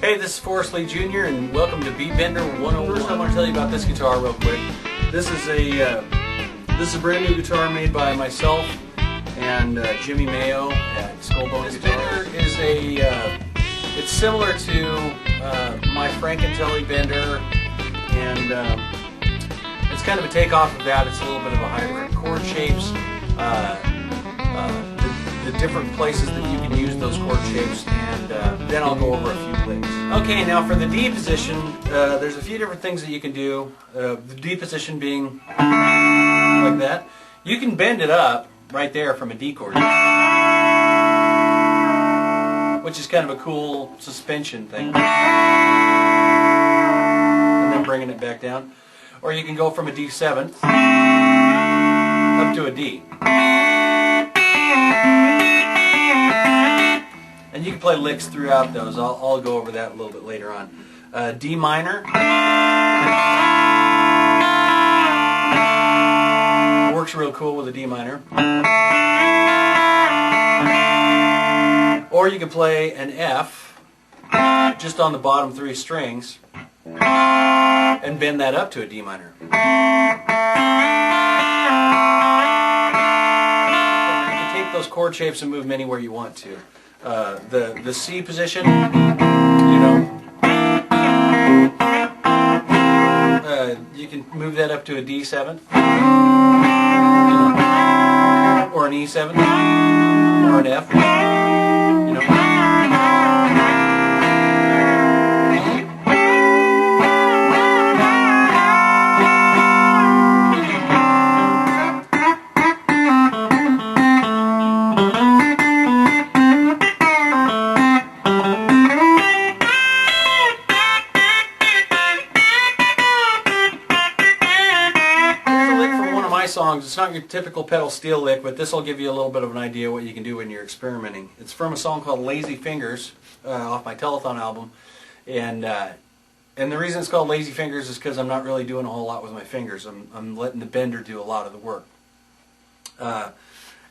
Hey, this is Forrest Lee Jr. and welcome to Bender 101. First, I want to tell you about this guitar real quick. This is a brand new guitar made by myself and Jimmy Mayo at Skullbone. This Bender is it's similar to my Tele Bender, and it's kind of a takeoff of that. It's a little bit of a hybrid. Chord shapes, the different places that you can use those chord shapes, and then I'll go over a few licks. Okay, now for the D position, there's a few different things that you can do. The D position being like that. You can bend it up right there from a D chord, which is kind of a cool suspension thing, and then bringing it back down. Or you can go from a D7 up to a D. And you can play licks throughout those. I'll go over that a little bit later on. D minor. Works real cool with a D minor. Or you can play an F just on the bottom three strings and bend that up to a D minor. You can take those chord shapes and move them anywhere you want to. The C position, you can move that up to a D7, or an E7, or an F, songs. It's not your typical pedal steel lick, but this will give you a little bit of an idea what you can do when you're experimenting. It's from a song called Lazy Fingers off my Telethon album, and the reason it's called Lazy Fingers is because I'm not really doing a whole lot with my fingers. I'm letting the bender do a lot of the work.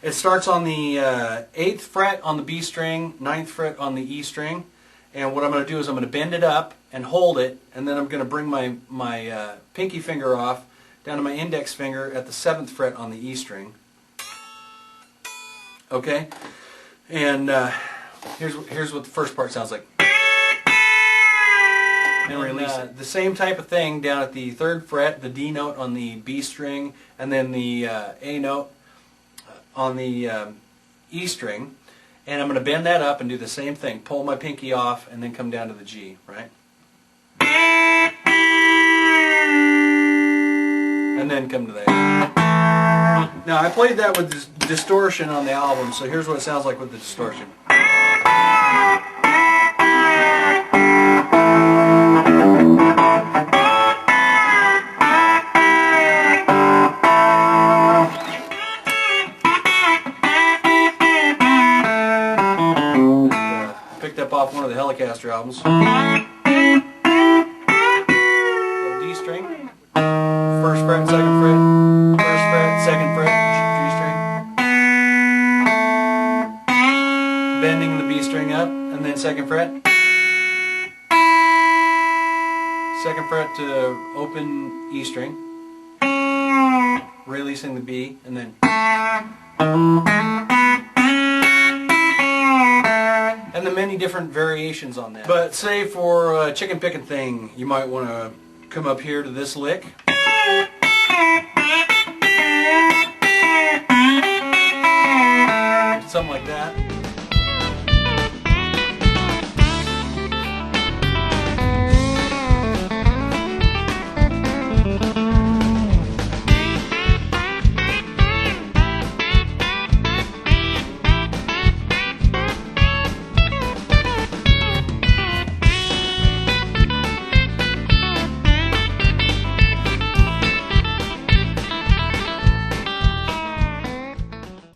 It starts on the 8th fret on the B string, 9th fret on the E string, and what I'm going to do is I'm going to bend it up and hold it, and then I'm going to bring my pinky finger off down to my index finger at the 7th fret on the E string. Okay, and here's what the first part sounds like. And release it. The same type of thing down at the 3rd fret, the D note on the B string, and then the A note on the E string. And I'm going to bend that up and do the same thing. Pull my pinky off and then come down to the G, right? And then come to that. Now I played that with distortion on the album, so here's what it sounds like with the distortion. Picked up off one of the Telecaster albums. D string. 1st fret, 2nd fret, 1st fret, 2nd fret, G string. Bending the B string up, and then 2nd fret. 2nd fret to open E string. Releasing the B, and then. And the many different variations on that. But say for a chicken picking thing, you might want to come up here to this lick. Something like that.